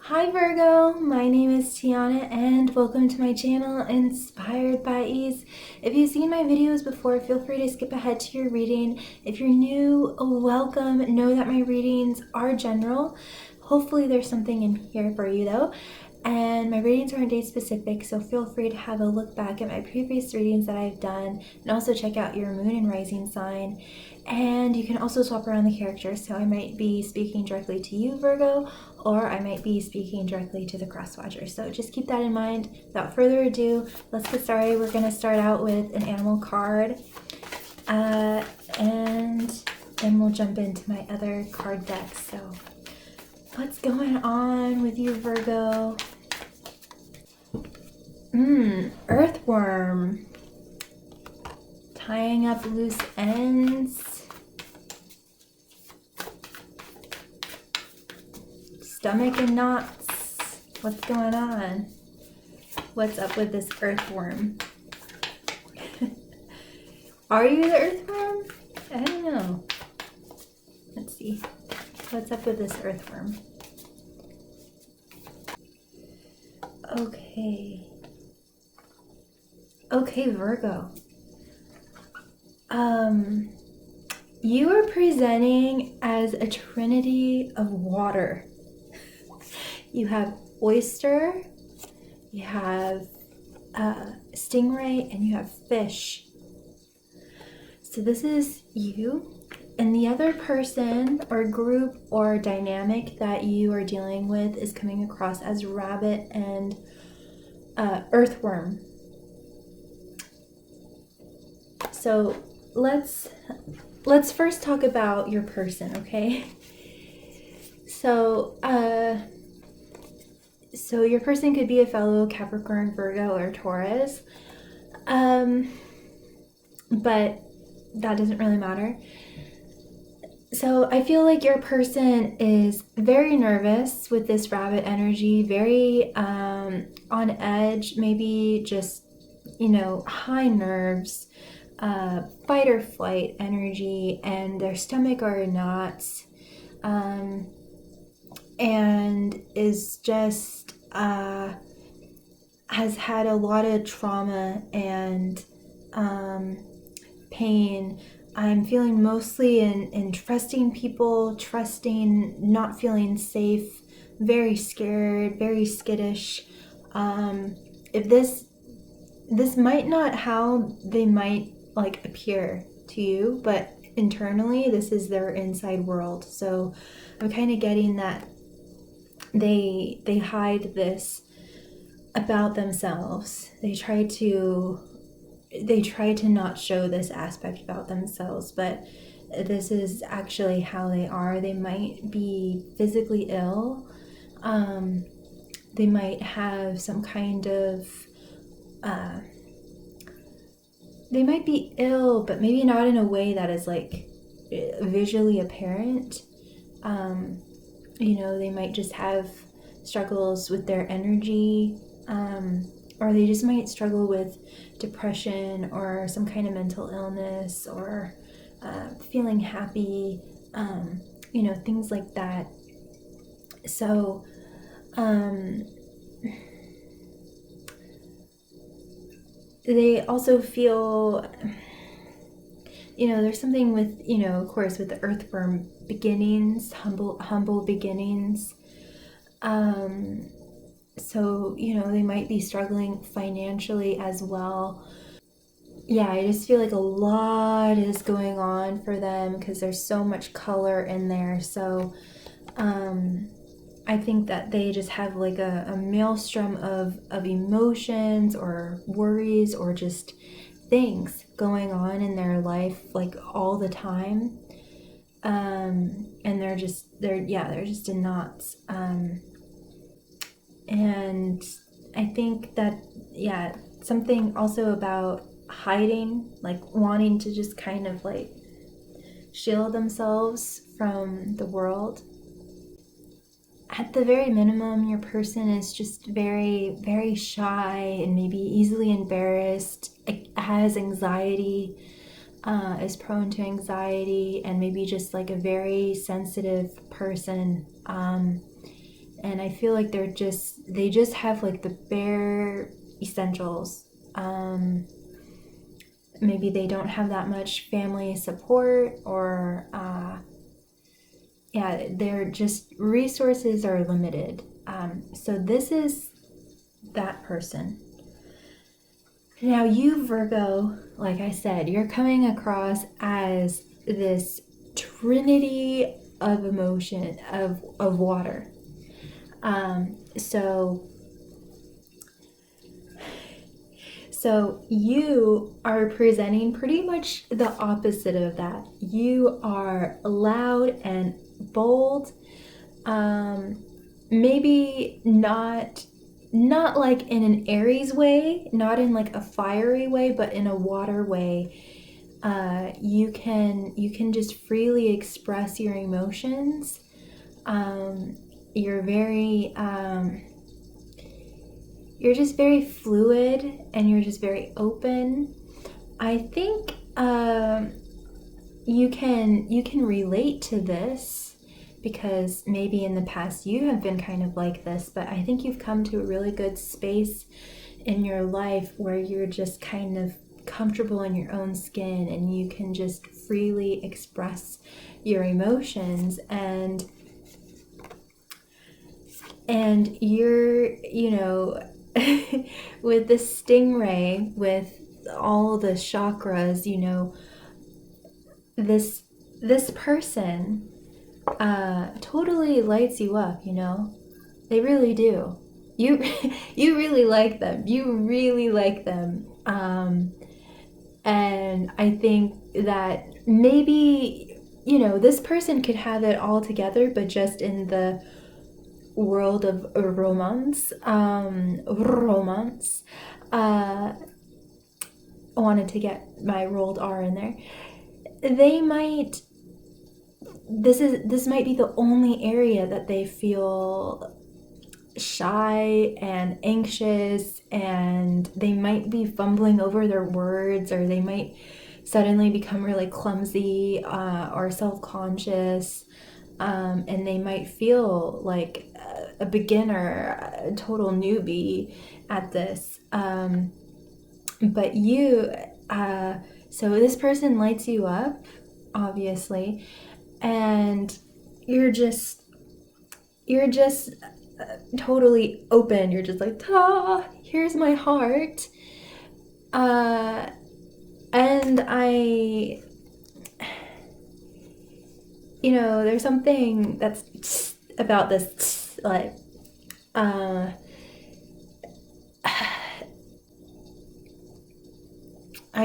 Hi Virgo, my name is Tiana and welcome to my channel Inspired by Ease. If you've seen my videos before, feel free to skip ahead to your reading. If you're new, welcome. Know that my readings are general. Hopefully there's something in here for you though. And my readings aren't date specific, so feel free to have a look back at my previous readings that I've done and also check out your moon and rising sign. And you can also swap around the characters, so I might be speaking directly to you, Virgo, or I might be speaking directly to the cross watcher. So just keep that in mind. Without further ado, let's get started. We're going to start out with an animal card, and then we'll jump into my other card deck. So what's going on with you, Virgo? Earthworm. Tying up loose ends. Stomach in knots. What's going on? What's up with this earthworm? Are you the earthworm? I don't know. Let's see. What's up with this earthworm? Okay, Virgo. You are presenting as a trinity of water. You have oyster, you have stingray, and you have fish. So this is you. And the other person or group or dynamic that you are dealing with is coming across as rabbit and earthworm. So let's first talk about your person, okay? So your person could be a fellow Capricorn, Virgo, or Taurus, but that doesn't really matter. So I feel like your person is very nervous with this rabbit energy, very on edge, maybe just, high nerves, fight or flight energy, and their stomach are in knots, and is just has had a lot of trauma and pain. I'm feeling mostly in trusting people, not feeling safe, very scared, very skittish. If this might not how they might appear to you, but internally this is their inside world. So I'm kind of getting that they hide this about themselves. They try to not show this aspect about themselves, but this is actually how they are. They might be physically ill. They might have some kind of they might be ill, but maybe not in a way that is visually apparent. They might just have struggles with their energy, or they just might struggle with depression or some kind of mental illness, or feeling happy, things like that. So they also feel, there's something with, of course, with the earthworm beginnings, humble beginnings. So, they might be struggling financially as well. Yeah, I just feel like a lot is going on for them because there's so much color in there. So, I think that they just have a maelstrom of emotions or worries or just things going on in their life all the time. And they're just in knots. And I think that, something also about hiding, wanting to just kind of shield themselves from the world. At the very minimum, your person is just very, very shy and maybe easily embarrassed, has anxiety, is prone to anxiety, and maybe just a very sensitive person. and I feel like they just have like the bare essentials. Maybe they don't have that much family support, or yeah, their just resources are limited. So this is that person. Now you, Virgo, like I said, you're coming across as this trinity of emotion, of water. So you are presenting pretty much the opposite of that. You are loud and bold. Maybe not like in an Aries way, not in like a fiery way, but in a water way. You can just freely express your emotions. You're very you're just very fluid, and you're just very open. I think you can relate to this, because maybe in the past you have been kind of like this, but I think you've come to a really good space in your life where you're just kind of comfortable in your own skin, and you can just freely express your emotions, and you're, with the stingray, with all the chakras, this person totally lights you up. They really do. You you really like them. You really like them. And I think that maybe, this person could have it all together, but just in the world of romance. I wanted to get my rolled R in there. They might, this might be the only area that they feel shy and anxious, and they might be fumbling over their words, or they might suddenly become really clumsy, or self-conscious, and they might feel like a beginner, a total newbie at this. But you, so this person lights you up, obviously, and you're just totally open. You're just like, here's my heart. And there's something that's about this, like, I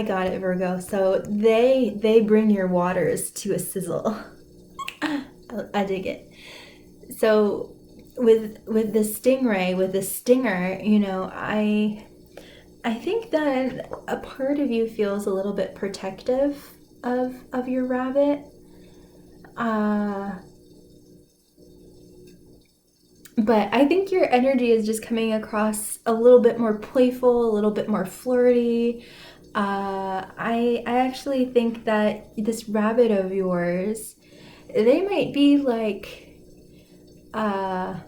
got it, Virgo. So they bring your waters to a sizzle. I dig it. So with the stingray, with the stinger, I think that a part of you feels a little bit protective of your rabbit. But I think your energy is just coming across a little bit more playful, a little bit more flirty. I actually think that this rabbit of yours, they might be like, I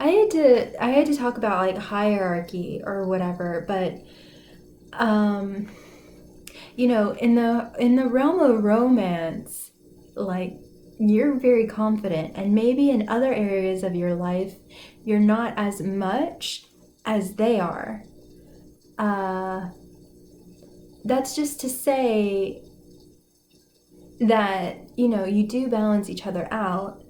had to talk about like hierarchy or whatever, but in the realm of romance, like, you're very confident, and maybe in other areas of your life you're not as much as they are. That's just to say that you do balance each other out.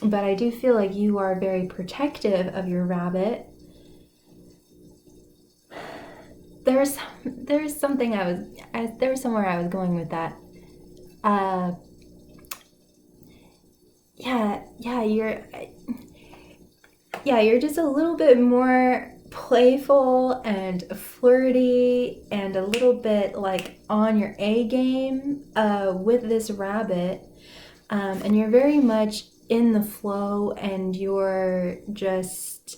But I do feel like you are very protective of your rabbit. There's somewhere I was going with that. You're just a little bit more playful and flirty, and a little bit like on your A game with this rabbit, and you're very much in the flow, and you're just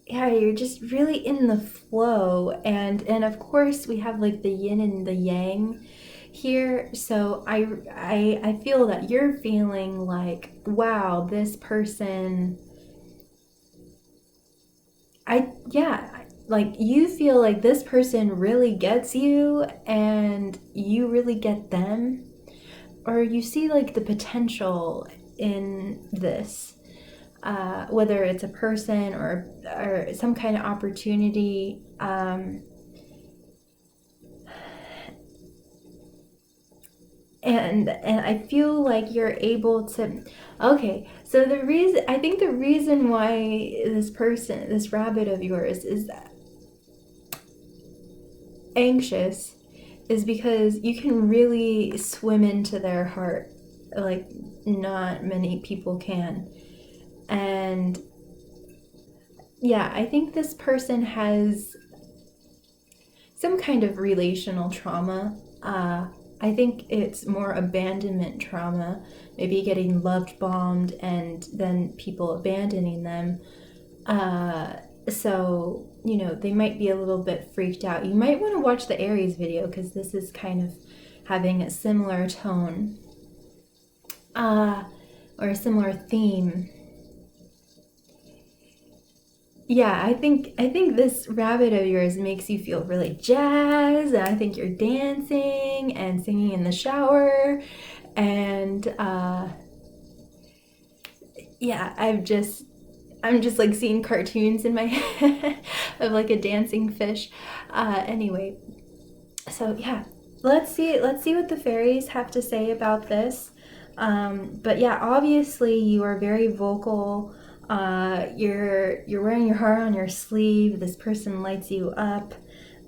you're just really in the flow, and of course we have like the yin and the yang. here. So I feel that you're feeling like, wow, this person, like you feel like this person really gets you and you really get them, or you see like the potential in this, whether it's a person or some kind of opportunity. And I feel like you're able to. Okay, so the reason why this rabbit of yours is anxious is because you can really swim into their heart like not many people can. And yeah, I think this person has some kind of relational trauma. I think it's more abandonment trauma, maybe getting loved bombed and then people abandoning them. So, they might be a little bit freaked out. You might want to watch the Aries video because this is kind of having a similar tone, or a similar theme. Yeah, I think this rabbit of yours makes you feel really jazzed, and I think you're dancing and singing in the shower, and yeah, I'm just like seeing cartoons in my head of like a dancing fish. Anyway, so yeah, let's see what the fairies have to say about this. But yeah, obviously you are very vocal. You're wearing your heart on your sleeve. This person lights you up,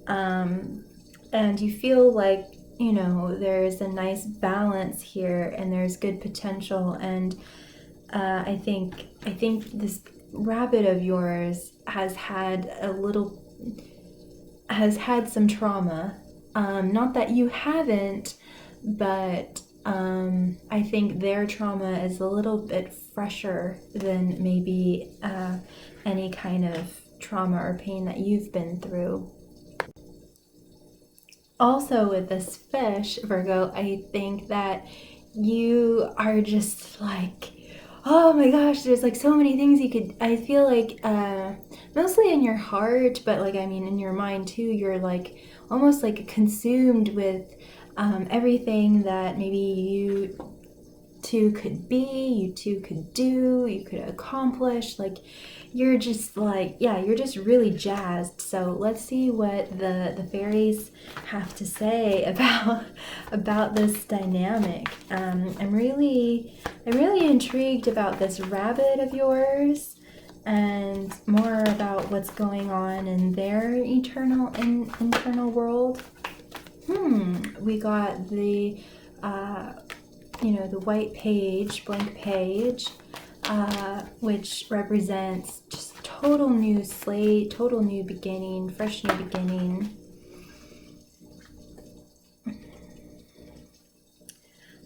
and you feel like there's a nice balance here, and there's good potential. And I think this rabbit of yours has had some trauma. Not that you haven't, but I think their trauma is a little bit fresher than maybe any kind of trauma or pain that you've been through. Also, with this fish, Virgo, I think that you are just like, oh my gosh, there's like so many things you could. I feel like mostly in your heart, but like, I mean, in your mind too, you're like almost like consumed with everything that maybe you two could be, you two could do, you could accomplish. Like, you're just like, yeah, you're just really jazzed. So let's see what the fairies have to say about this dynamic. I'm really intrigued about this rabbit of yours and more about what's going on in their internal world. We got the the white page, blank page, which represents just total new slate, total new beginning, fresh new beginning.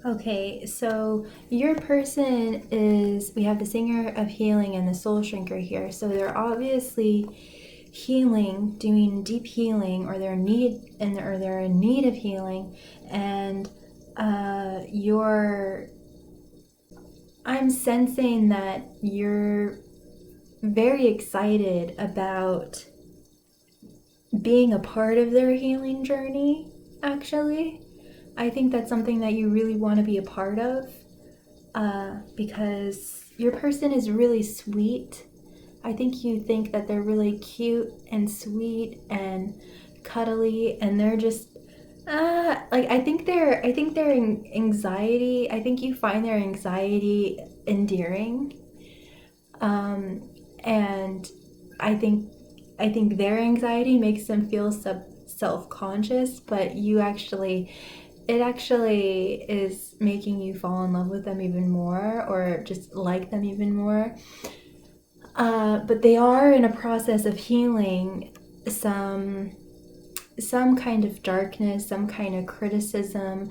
Okay, so your person we have the singer of healing and the soul shrinker here. So they're obviously healing, doing deep healing, or they're in need of healing, and I'm sensing that you're very excited about being a part of their healing journey, actually. I think that's something that you really want to be a part of, because your person is really sweet. I think you think that they're really cute and sweet and cuddly, and they're just like I think their anxiety. I think you find their anxiety endearing, and I think their anxiety makes them feel self-conscious, but it actually is making you fall in love with them even more, or just like them even more. But they are in a process of healing some kind of darkness, some kind of criticism,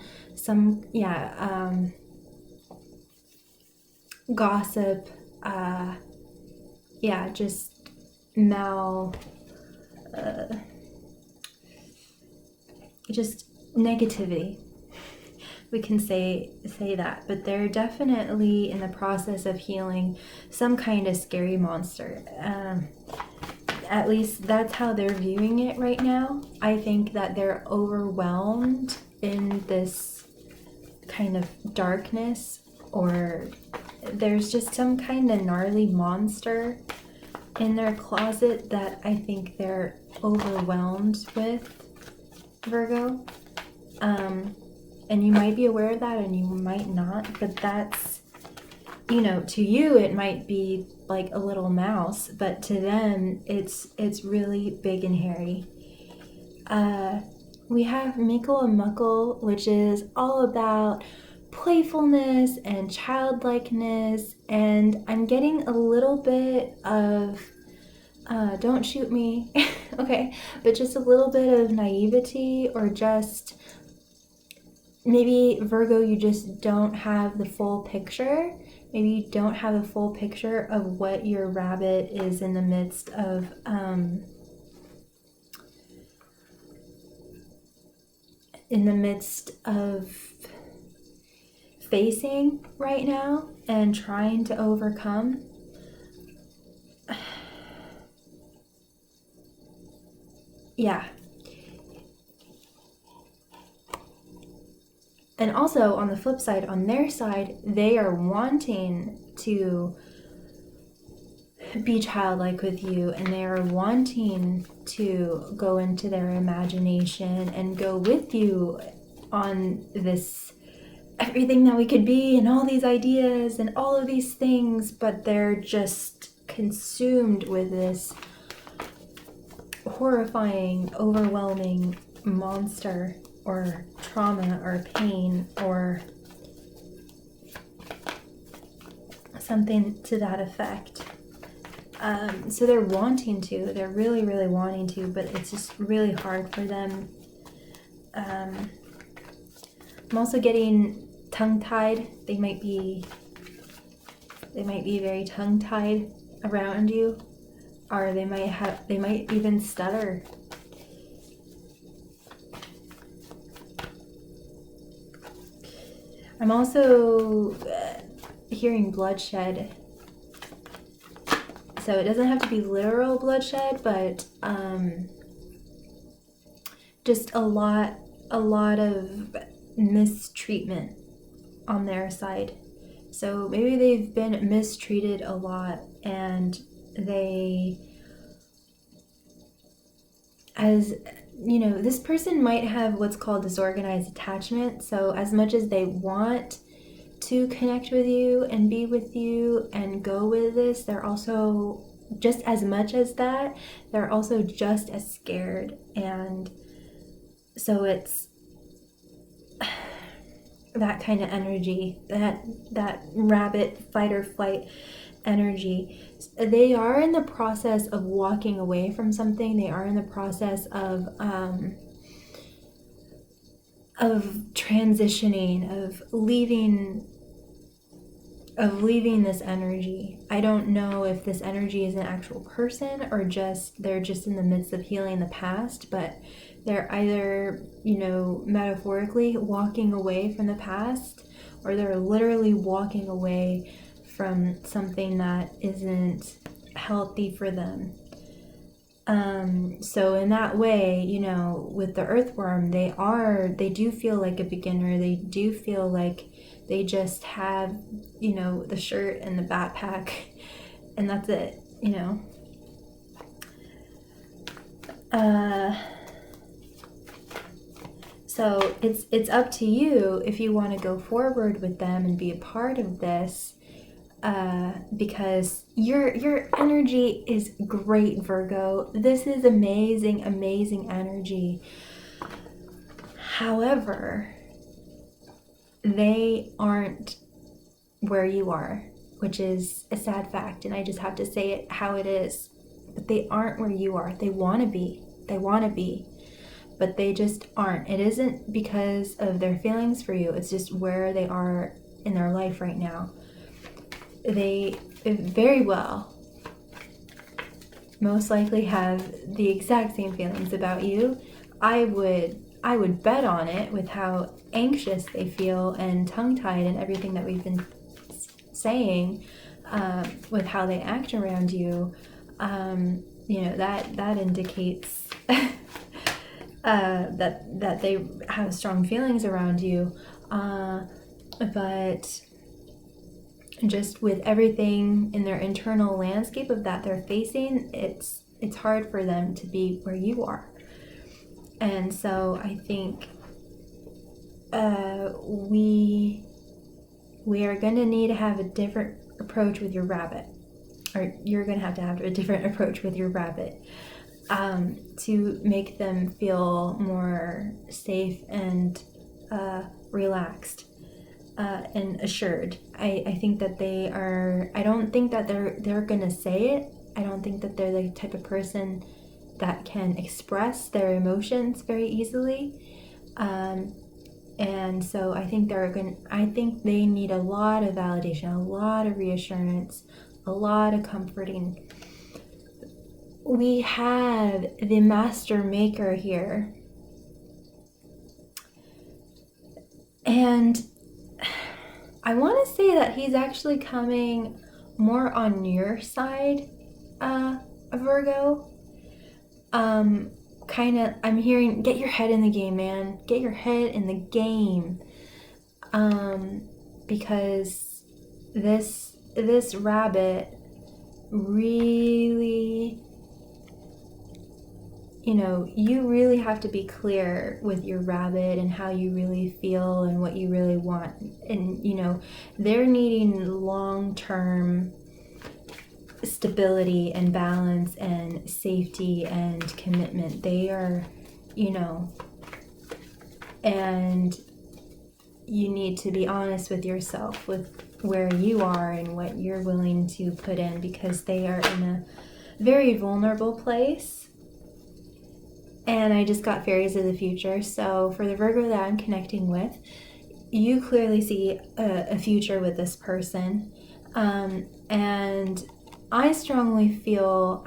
gossip, just just negativity. we can say that, but they're definitely in the process of healing some kind of scary monster. At least that's how they're viewing it right now. I think that they're overwhelmed in this kind of darkness, or there's just some kind of gnarly monster in their closet that I think they're overwhelmed with, Virgo. And you might be aware of that and you might not, but that's, you know, to you it might be like a little mouse, but to them it's really big and hairy. We have Mickle and Muckle, which is all about playfulness and childlikeness, and I'm getting a little bit of don't shoot me okay, but just a little bit of naivety, or just maybe, Virgo, you just don't have the full picture. Maybe you don't have the full picture of what your rabbit is in the midst of facing right now and trying to overcome. Yeah. And also, on the flip side, on their side, they are wanting to be childlike with you, and they are wanting to go into their imagination and go with you on this everything that we could be and all these ideas and all of these things, but they're just consumed with this horrifying, overwhelming monster or trauma or pain or something to that effect. So they're wanting to, they're really, really wanting to, but it's just really hard for them. I'm also getting tongue-tied. They might be very tongue-tied around you, or they might even stutter. I'm also hearing bloodshed. So it doesn't have to be literal bloodshed, but just a lot of mistreatment on their side. So maybe they've been mistreated a lot, and they, as you know, this person might have what's called disorganized attachment. So as much as they want to connect with you and be with you and go with this, they're also, just as much as that, they're also just as scared. And so it's that kind of energy, that rabbit fight or flight energy. They are in the process of walking away from something. They are in the process of transitioning, of leaving this energy. I don't know if this energy is an actual person or they're just in the midst of healing the past, but they're either, you know, metaphorically walking away from the past, or they're literally walking away from something that isn't healthy for them. So in that way, you know, with the earthworm, they do feel like a beginner. They do feel like they just have, you know, the shirt and the backpack, and that's it, you know. So it's up to you if you want to go forward with them and be a part of this, because your energy is great, Virgo. This is amazing, amazing energy. However, they aren't where you are, which is a sad fact, and I just have to say it how it is. But they aren't where you are. They want to be, but they just aren't. It isn't because of their feelings for you, it's just where they are in their life right now. They very well most likely have the exact same feelings about you. I would I would bet on it with how anxious they feel and tongue-tied and everything that we've been saying, with how they act around you. You know, that indicates that they have strong feelings around you. But just with everything in their internal landscape of that they're facing, it's hard for them to be where you are. And so I think we are going to need to have a different approach with your rabbit, or you're going to have a different approach with your rabbit, to make them feel more safe and relaxed and assured. I think that they are, I don't think that they're going to say it. I don't think that they're the type of person that can express their emotions very easily. And so I think they need a lot of validation, a lot of reassurance, a lot of comforting. We have the master maker here. And I want to say that he's actually coming more on your side, Virgo. I'm hearing, get your head in the game, man. Get your head in the game. Because this rabbit really, you know, you really have to be clear with your rabbit and how you really feel and what you really want. And, you know, they're needing long-term stability and balance and safety and commitment. They are, you know, and you need to be honest with yourself, with where you are and what you're willing to put in, because they are in a very vulnerable place. And I just got fairies of the future. So for the Virgo that I'm connecting with, you clearly see a future with this person. And I strongly feel,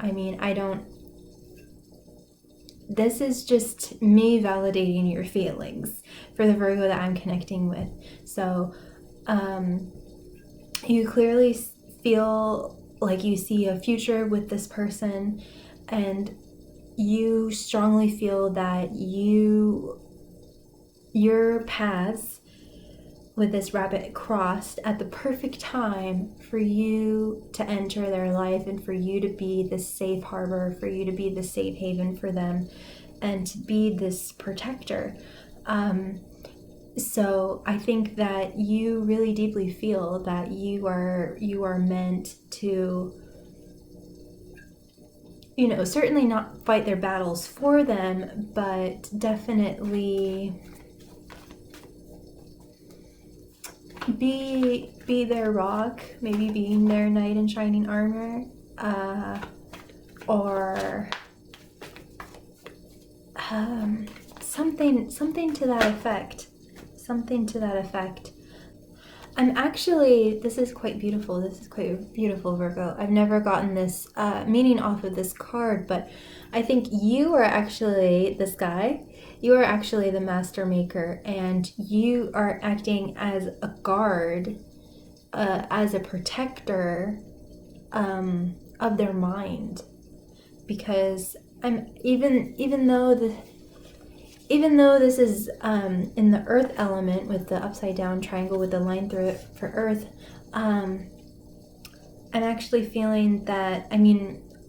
this is just me validating your feelings for the Virgo that I'm connecting with. So you clearly feel like you see a future with this person, and you strongly feel that your paths with this rabbit crossed at the perfect time for you to enter their life and for you to be the safe harbor, for you to be the safe haven for them, and to be this protector. So I think that you really deeply feel that you are meant to, you know, certainly not fight their battles for them, but definitely be their rock, maybe being their knight in shining armor, or something to that effect. Something to that effect. This is quite beautiful. This is quite beautiful, Virgo. I've never gotten this meaning off of this card, but I think you are actually this guy. You are actually the master maker, and you are acting as a guard, as a protector of their mind. Because even though this is in the earth element with the upside down triangle with the line through it for earth, I'm actually feeling that,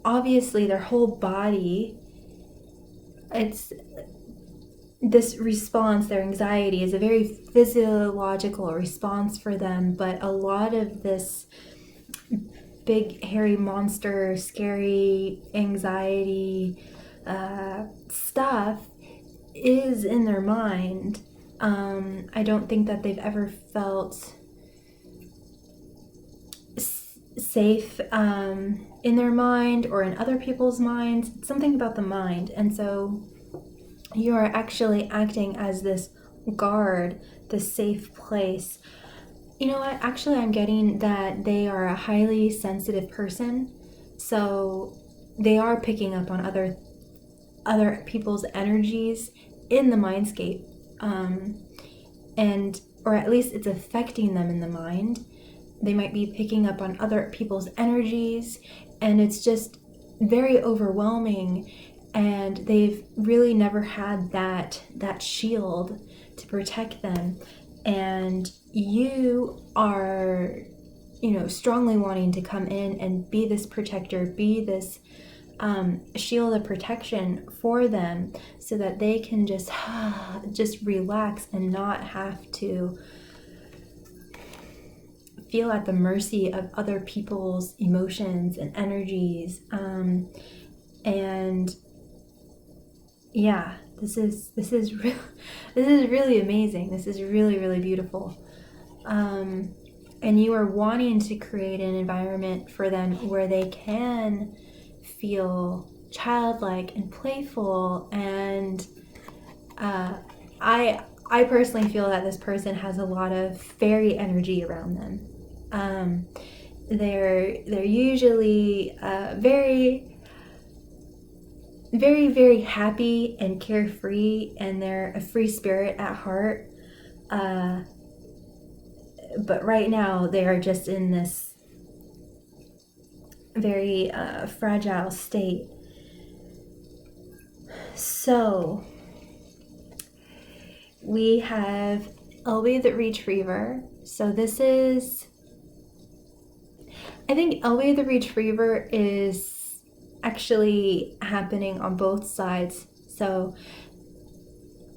obviously their whole body, it's this response, their anxiety is a very physiological response for them, but a lot of this big hairy monster, scary anxiety stuff is in their mind. I don't think that they've ever felt safe in their mind or in other people's minds. It's something about the mind. And so you are actually acting as this guard, this safe place. You know what? Actually, I'm getting that they are a highly sensitive person. So they are picking up on other people's energies in the mindscape, and or at least it's affecting them in the mind. They might be picking up on other people's energies, and it's just very overwhelming, and they've really never had that shield to protect them. And you are, strongly wanting to come in and be this protector, be this shield of protection for them, so that they can just relax and not have to feel at the mercy of other people's emotions and energies. And yeah, this is really amazing. This is really, really beautiful. And you are wanting to create an environment for them where they can feel childlike and playful. And I personally feel that this person has a lot of fairy energy around them. They're usually very, very, very happy and carefree, and they're a free spirit at heart. But right now they are just in this very fragile state. So we have Elby the Retriever. So this is, I think Elby the Retriever is actually happening on both sides. So,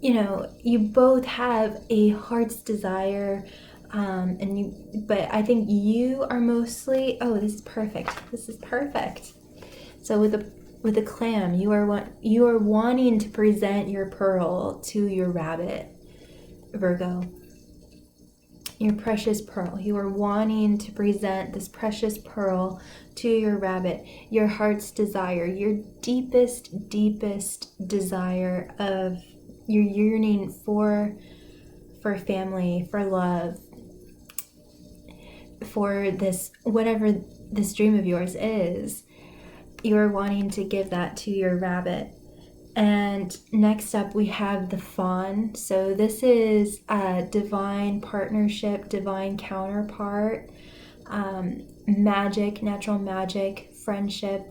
you both have a heart's desire, but I think you are mostly, this is perfect. So with a clam, you are wanting to present your pearl to your rabbit, Virgo. Your precious pearl. You are wanting to present this precious pearl to your rabbit, your heart's desire, your deepest desire of your yearning for family, for love, for this, whatever this dream of yours is. You are wanting to give that to your rabbit. And next up we have the fawn. So this is a divine partnership, divine counterpart, magic, natural magic, friendship.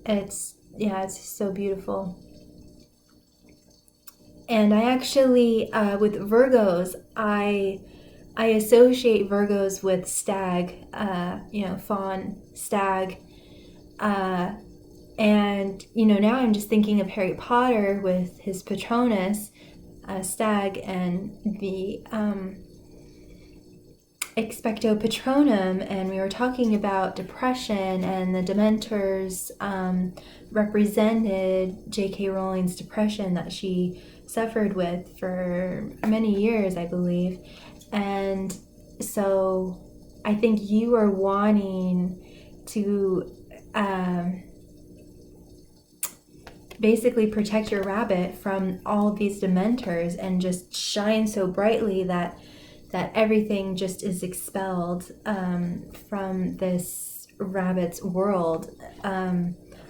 It's so beautiful. And I actually, with Virgos, I associate Virgos with stag, fawn, stag. And, now I'm just thinking of Harry Potter with his Patronus, stag, and the expecto patronum. And we were talking about depression, and the Dementors represented J.K. Rowling's depression that she suffered with for many years, I believe. And so I think you are wanting to basically protect your rabbit from all of these Dementors and just shine so brightly that everything just is expelled from this rabbit's world.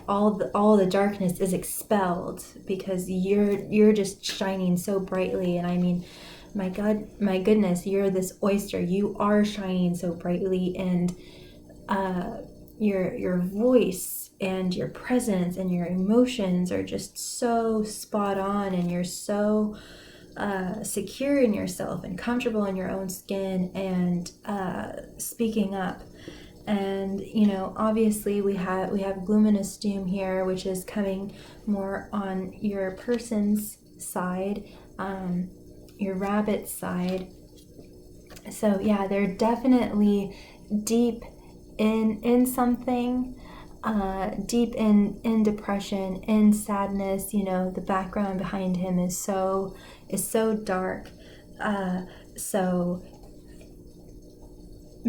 All the darkness is expelled because you're just shining so brightly. And I mean, my goodness, you're this oyster. You are shining so brightly, and your voice and your presence and your emotions are just so spot on, and you're so secure in yourself and comfortable in your own skin and speaking up. And obviously we have luminous doom here, which is coming more on your person's side, your rabbit's side. So yeah, they're definitely deep in something, deep in depression, in sadness. The background behind him is so dark.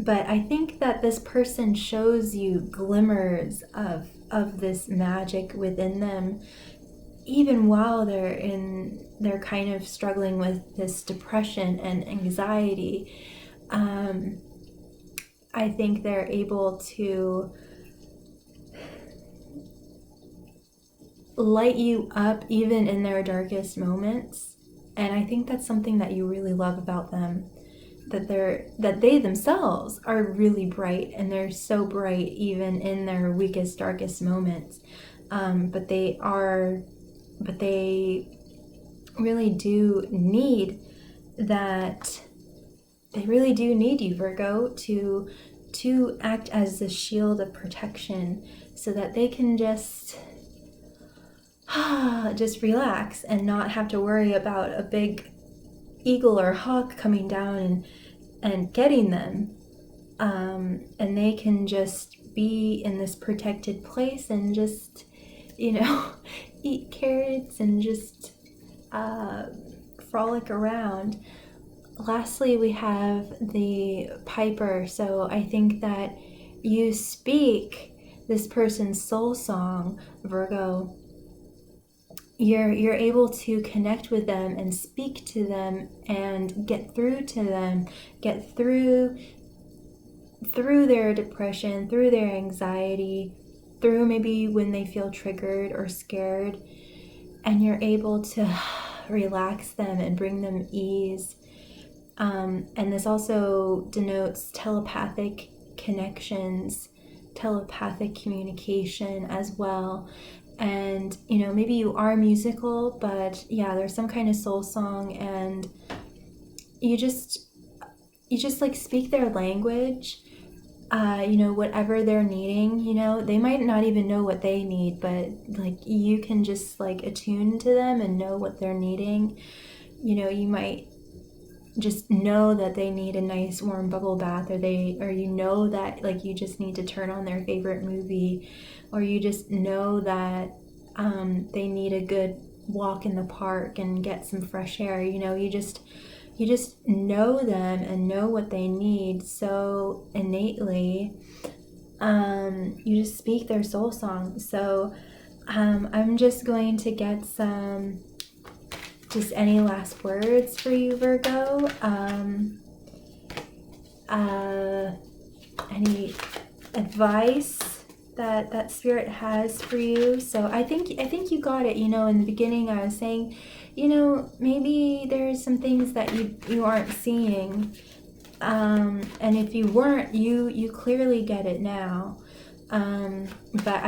But I think that this person shows you glimmers of this magic within them, even while they're kind of struggling with this depression and anxiety. I think they're able to light you up even in their darkest moments. And I think that's something that you really love about them, that they themselves are really bright, and they're so bright even in their weakest, darkest moments. But they really do need that. They really do need you, Virgo, to act as the shield of protection, so that they can just relax and not have to worry about a big eagle or hawk coming down and getting them. And they can just be in this protected place and just, eat carrots and just frolic around. Lastly, we have the Piper. So I think that you speak this person's soul song, Virgo. You're able to connect with them and speak to them and get through to them, get through their depression, through their anxiety, through maybe when they feel triggered or scared, and you're able to relax them and bring them ease. And this also denotes telepathic connections, telepathic communication as well. And, maybe you are musical, but yeah, there's some kind of soul song, and you just like speak their language, whatever they're needing. They might not even know what they need, but like you can just like attune to them and know what they're needing. You might just know that they need a nice warm bubble bath, or that like you just need to turn on their favorite movie, or you just know that they need a good walk in the park and get some fresh air. You just know them and know what they need so innately. You just speak their soul song. So I'm just going to get just any last words for you, Virgo. Any advice that Spirit has for you? So I think you got it. In the beginning I was saying, maybe there's some things that you aren't seeing, and if you weren't, you clearly get it now. But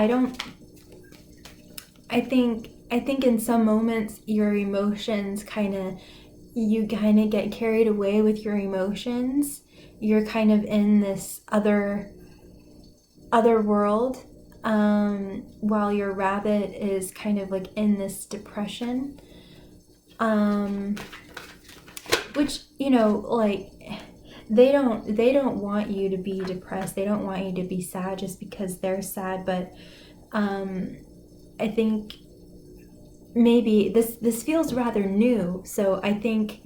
I think in some moments your emotions you get carried away with your emotions. You're kind of in this other world, while your rabbit is kind of like in this depression, which like they don't want you to be depressed. They don't want you to be sad just because they're sad. But I think maybe this feels rather new, so I think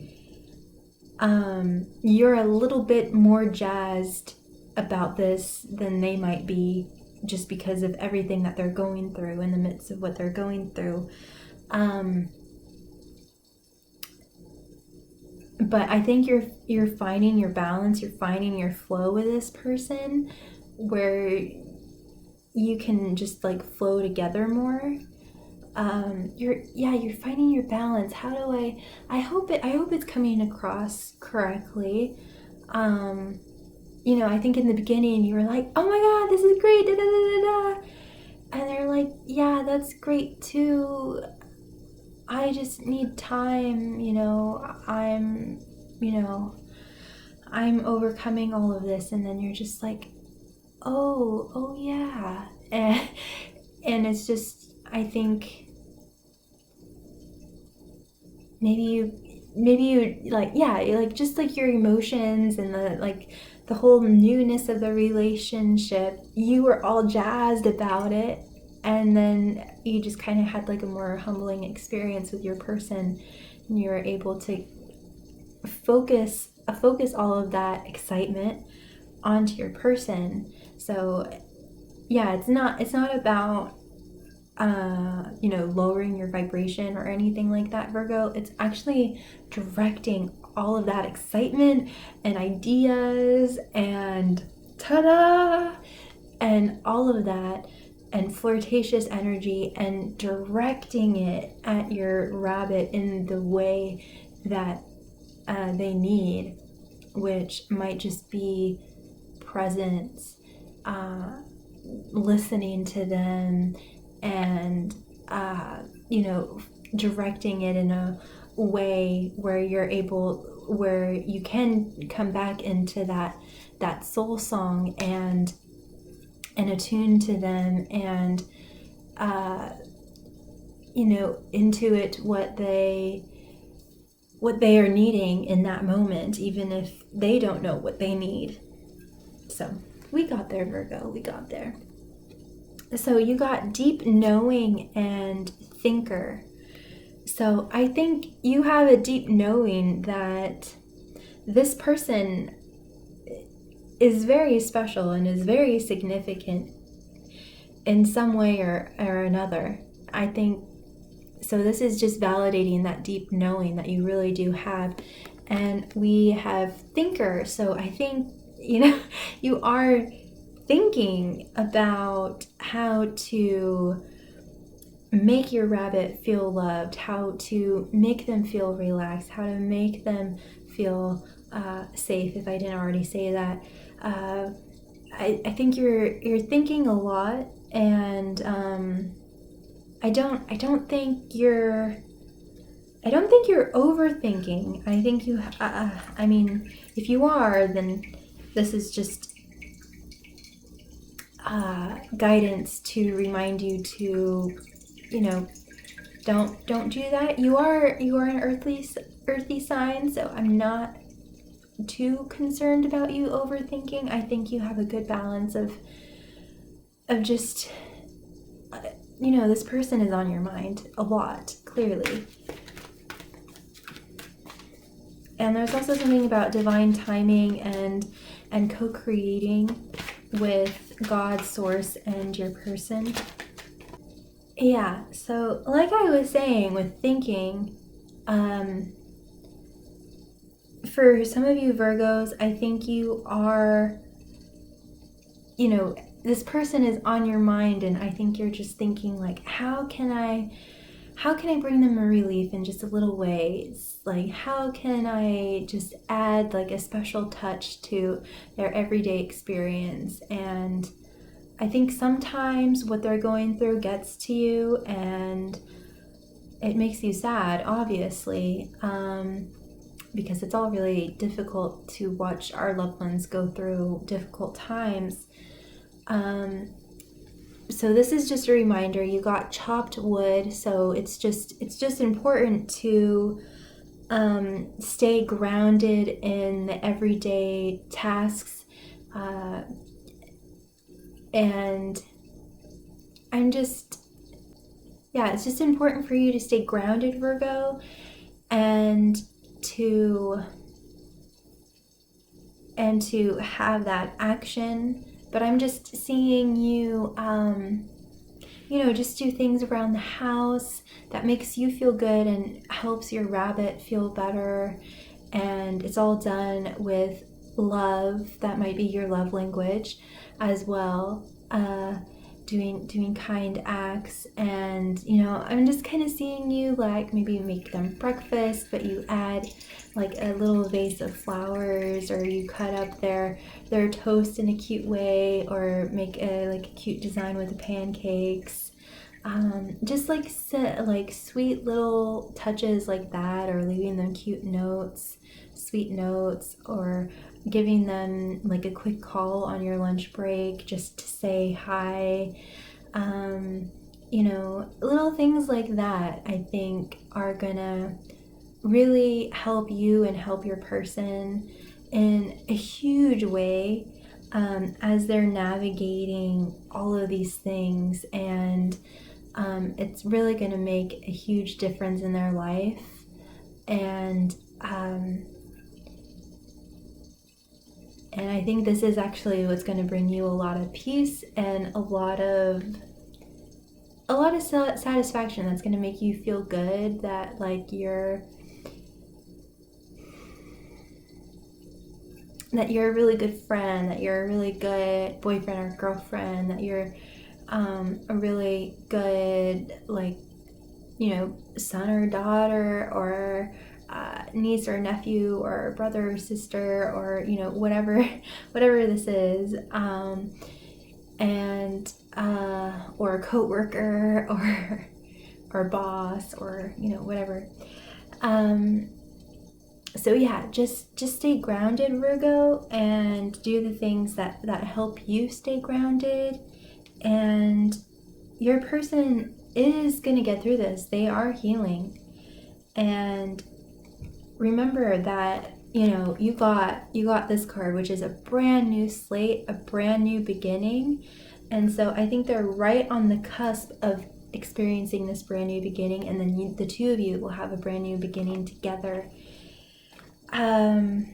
you're a little bit more jazzed about this than they might be, just because of everything that they're going through in the midst of what they're going through. But I think you're finding your balance, you're finding your flow with this person, where you can just like flow together more. You're finding your balance. How do I hope it's coming across correctly. I think in the beginning you were like, oh my god, this is great, da, da, da, da, da. And they're like, yeah, that's great too, I just need time. I'm overcoming all of this. And then you're just like, oh yeah. And it's just, I think maybe you like, yeah, like just like your emotions and the whole newness of the relationship, you were all jazzed about it, and then you just kind of had like a more humbling experience with your person, and you were able to focus all of that excitement onto your person. So yeah, it's not about lowering your vibration or anything like that, Virgo. It's actually directing all of that excitement and ideas and ta-da and all of that, and flirtatious energy and directing it at your rabbit in the way that they need, which might just be presence, listening to them, and directing it in a way where where you can come back into that soul song and attune to them, and intuit what they are needing in that moment, even if they don't know what they need. So we got there, Virgo, we got there. So you got deep knowing and thinker. So I think you have a deep knowing that this person is very special and is very significant in some way or another. I think so. This is just validating that deep knowing that you really do have. And we have thinker. So I think, you are thinking about how to make your rabbit feel loved, how to make them feel relaxed, how to make them feel safe, if I didn't already say that. I think you're thinking a lot, and I don't think you're overthinking. I think you I mean, if you are, then this is just guidance to remind you to, don't do that. You are an earthy sign, so I'm not too concerned about you overthinking. I think you have a good balance of just, this person is on your mind a lot, clearly. And there's also something about divine timing and co-creating with God, source, and your person. Yeah, so like I was saying with thinking, for some of you Virgos, I think you are, this person is on your mind, and I think you're just thinking like, how can I bring them a relief in just a little ways? Like, how can I just add like a special touch to their everyday experience? And I think sometimes what they're going through gets to you, and it makes you sad, obviously, because it's all really difficult to watch our loved ones go through difficult times. So this is just a reminder. You got chopped wood, so it's just important to stay grounded in the everyday tasks, and it's just important for you to stay grounded, Virgo, and to have that action. But I'm just seeing you, just do things around the house that makes you feel good and helps your rabbit feel better. And it's all done with love. That might be your love language as well. Doing kind acts, and I'm just kind of seeing you like maybe make them breakfast, but you add like a little vase of flowers, or you cut up their toast in a cute way, or make a cute design with the pancakes. Just like sweet little touches like that, or leaving them cute notes, sweet notes, or giving them like a quick call on your lunch break just to say hi. Little things like that, I think, are gonna really help you and help your person in a huge way, as they're navigating all of these things. And it's really going to make a huge difference in their life. And I think this is actually what's going to bring you a lot of peace and a lot of satisfaction. That's going to make you feel good, that like you're a really good friend, that you're a really good boyfriend or girlfriend, that you're a really good, like, you know, son or daughter, or niece or nephew, or brother or sister, or, you know, whatever whatever this is, and or a coworker, or boss, or, you know, whatever. So yeah, just stay grounded, Virgo, and do the things that help you stay grounded. And your person is going to get through this. They are healing. And remember that, you know, you got this card, which is a brand new slate, a brand new beginning. And so I think they're right on the cusp of experiencing this brand new beginning, and then the two of you will have a brand new beginning together. And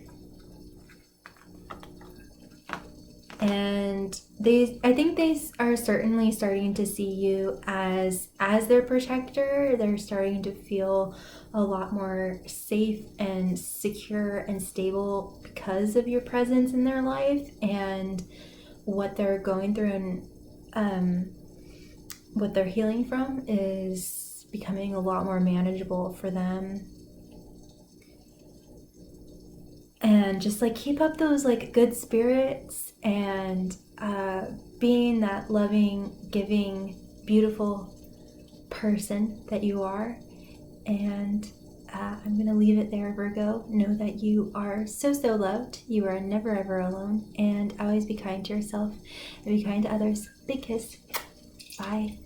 I think they are certainly starting to see you as their protector. They're starting to feel a lot more safe and secure and stable because of your presence in their life, and what they're going through, and what they're healing from is becoming a lot more manageable for them. And just like keep up those like good spirits, and being that loving, giving, beautiful person that you are. And I'm gonna leave it there, Virgo. Know that you are so loved. You are never ever alone, and always be kind to yourself and be kind to others. Big kiss. Bye.